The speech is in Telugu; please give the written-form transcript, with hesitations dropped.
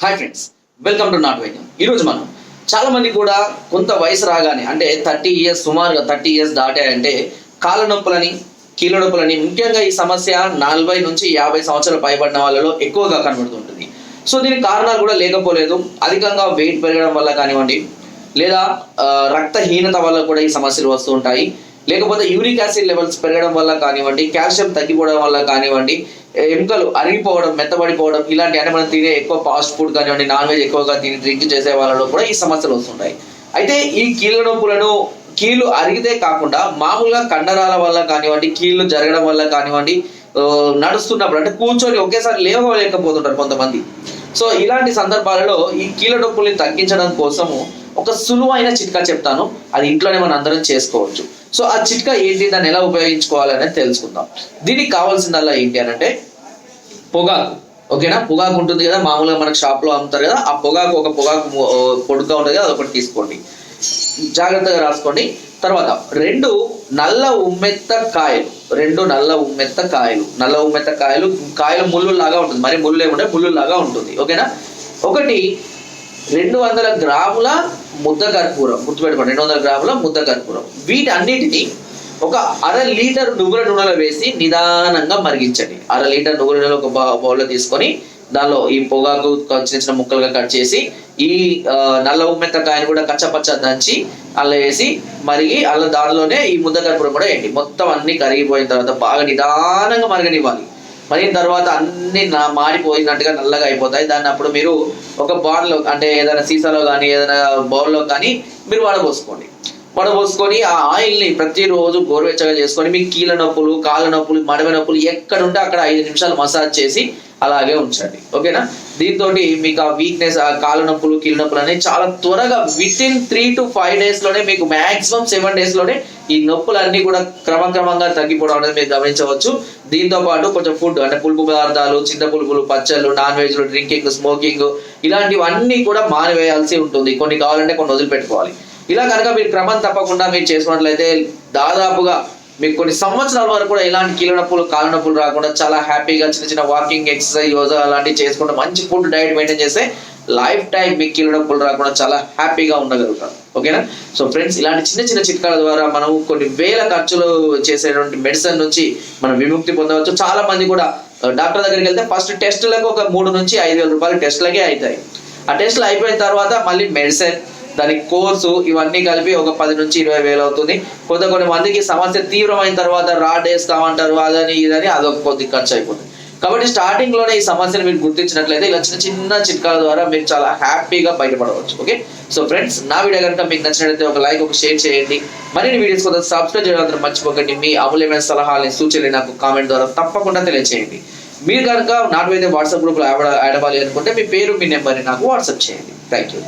Hi friends, welcome to not వైద్యం. ఈరోజు మనం చాలా మంది కూడా కొంత వయసు రాగానే అంటే 30 ఇయర్స్, సుమారుగా 30 ఇయర్స్ దాటాయంటే కాళ్ళ నొప్పులని, కీళ్ళ నొప్పులని, ముఖ్యంగా ఈ సమస్య 40 నుంచి 50 సంవత్సరాలు పైబడిన వాళ్ళలో ఎక్కువగా కనబడుతుంటుంది. సో దీనికి కారణాలు కూడా లేకపోలేదు. అధికంగా వెయిట్ పెరగడం వల్ల కానివ్వండి, లేదా రక్తహీనత వల్ల కూడా ఈ సమస్యలు వస్తూ ఉంటాయి. లేకపోతే యూరిక్ యాసిడ్ లెవెల్స్ పెరగడం వల్ల కానివ్వండి, కాల్షియం తగ్గిపోవడం వల్ల కానివ్వండి, ఎముకలు అరిగిపోవడం, మెత్తబడిపోవడం, ఇలాంటి అంటే మనం తినే ఎక్కువ ఫాస్ట్ ఫుడ్ కానివ్వండి, నాన్ వెజ్ ఎక్కువగా తిని డ్రింక్ చేసే వాళ్ళలో కూడా ఈ సమస్యలు వస్తుంటాయి. అయితే ఈ కీళ్ళ నొప్పులను కీళ్ళు అరిగితే కాకుండా మామూలుగా కండరాల వల్ల కానివ్వండి, కీళ్ళు జరగడం వల్ల కానివ్వండి, నడుస్తున్నప్పుడు అంటే కూర్చొని ఒకేసారి లేవలేకపోతుంటారు కొంతమంది. సో ఇలాంటి సందర్భాలలో ఈ కీళ్ళ నొప్పుల్ని తగ్గించడం కోసము ఒక సులువైన చిట్కా చెప్తాను. అది ఇంట్లోనే మనం అందరం చేసుకోవచ్చు. సో ఆ చిట్కా ఏంటి, దాన్ని ఎలా ఉపయోగించుకోవాలి అనేది తెలుసుకుందాం. దీనికి కావాల్సిందల్లా ఏంటి అని అంటే పొగాకు. ఓకేనా, పొగాకు ఉంటుంది కదా, మామూలుగా మనకు షాప్లో అమ్ముతారు కదా, ఆ పొగాకు ఒక పొగాకు పొడుగ్గా ఉంటుంది కదా, అదొకటి తీసుకోండి, జాగ్రత్తగా రాసుకోండి. తర్వాత 2 నల్ల ఉమ్మెత్త కాయలు, 2 నల్ల ఉమ్మెత్త కాయలు, నల్ల ఉమ్మెత్త కాయలు, కాయలు ముళ్ళు లాగా ఉంటుంది, మరి ముళ్ళు ఏముంటే ముళ్ళు లాగా ఉంటుంది. ఓకేనా, 200 గ్రాముల ముద్ద కర్పూరం, గుర్తుపెట్టుకోండి, 200 గ్రాముల ముద్ద కర్పూరం. వీటన్నిటిని ఒక 1/2 లీటర్ నువ్వుల నూనెలో వేసి నిదానంగా మరిగించండి. 1/2 లీటర్ నువ్వుల నూనె ఒక బౌల్లో తీసుకొని దానిలో ఈ పొగాకు చిన్న చిన్న ముక్కలుగా కట్ చేసి, ఈ నల్ల ఉమ్మెత్తకాయని కూడా కచ్చపచ్చ దంచి అలా వేసి మరిగి దానిలోనే ఈ ముద్ద కర్పూరం కూడా వేయండి. మొత్తం అన్ని కరిగిపోయిన తర్వాత బాగా నిదానంగా మరగనివ్వాలి. మరిగిన తర్వాత అన్ని మాడిపోయినట్టుగా నల్లగా అయిపోతాయి. దాన్ని అప్పుడు మీరు ఒక బాన్లో అంటే ఏదైనా సీసాలో కానీ ఏదైనా బౌల్లో కానీ మీరు వడబోసుకొని ఆ ఆయిల్ని ప్రతిరోజు గోరువెచ్చగా చేసుకొని మీ కీళ్ళ నొప్పులు, కాళ్ళ నొప్పులు, మడమ నొప్పులు ఎక్కడుంటే అక్కడ 5 నిమిషాలు మసాజ్ చేసి అలాగే ఉంచండి. ఓకేనా, దీంతో మీకు ఆ వీక్నెస్, ఆ కాళ్ళ నొప్పులు, కీళ్ళ నొప్పులు అనేవి చాలా త్వరగా వితిన్ 3 to 5 డేస్లోనే, మీకు మాక్సిమం 7 డేస్లోనే ఈ నొప్పులన్నీ కూడా క్రమక్రమంగా తగ్గిపోవడం అనేది మీరు గమనించవచ్చు. దీంతో పాటు కొంచెం ఫుడ్ అంటే పులుపు పదార్థాలు, చింత పులుపులు, పచ్చళ్ళు, నాన్ వెజ్లు, డ్రింకింగ్, స్మోకింగ్ ఇలాంటివన్నీ కూడా మానివేయాల్సి ఉంటుంది. కొన్ని కావాలంటే కొన్ని వదిలిపెట్టుకోవాలి. ఇలా కనుక మీరు క్రమం తప్పకుండా మీరు చేసుకున్నట్లయితే దాదాపుగా మీకు కొన్ని సంవత్సరాల వరకు కూడా ఇలాంటి కీళ్ళ నొప్పులు, కాళ్ళ నొప్పులు రాకుండా చాలా హ్యాపీగా చిన్న చిన్న వాకింగ్, ఎక్సర్సైజ్, యోగా అలాంటివి చేసుకుంటూ మంచి ఫుడ్ డైట్ మెయింటైన్ చేస్తే లైఫ్ టైం మీకు కీళ్ళ నొప్పులు రాకుండా చాలా హ్యాపీగా ఉండగలుగుతారు. ఓకేనా, సో ఫ్రెండ్స్, ఇలాంటి చిన్న చిన్న చిట్కాల ద్వారా మనం కొన్ని వేల ఖర్చులు చేసేటువంటి మెడిసిన్ నుంచి మనం విముక్తి పొందవచ్చు. చాలా మంది కూడా డాక్టర్ దగ్గరికి వెళ్తే ఫస్ట్ టెస్టులకు ఒక 3 నుంచి 5,000 రూపాయలు టెస్టులకే అవుతాయి. ఆ టెస్టులు అయిపోయిన తర్వాత మళ్ళీ మెడిసిన్, దానికి కోర్సు, ఇవన్నీ కలిపి ఒక 10 నుంచి 20 వేలు అవుతుంది. కొన్ని మందికి సమస్య తీవ్రమైన తర్వాత రాడ్ వేస్తామంటారు, అదని ఇదని, అదొక కొద్ది ఖర్చు అయిపోతుంది. కాబట్టి స్టార్టింగ్ లోనే ఈ సమస్యను మీరు గుర్తించినట్లయితే ఇలా చిన్న చిన్న చిట్కాల ద్వారా మీరు చాలా హ్యాపీగా బయటపడవచ్చు. ఓకే, సో ఫ్రెండ్స్, నా వీడియో కనుక మీకు నచ్చినట్లయితే ఒక లైక్, ఒక షేర్ చేయండి. మరిన్ని వీడియోస్ కోసం సబ్స్క్రైబ్ చేయడం మర్చిపోకండి. మీ అమూల్యమైన సలహాలని, సూచనలు నాకు కామెంట్ ద్వారా తప్పకుండా తెలియజేయండి. మీరు కనుక నాట్ వైద్య వాట్సాప్ గ్రూప్లో యాడ్ అవ్వాలి అనుకుంటే మీ పేరు, మీ నెంబర్ని నాకు వాట్సాప్ చేయండి. Thank you.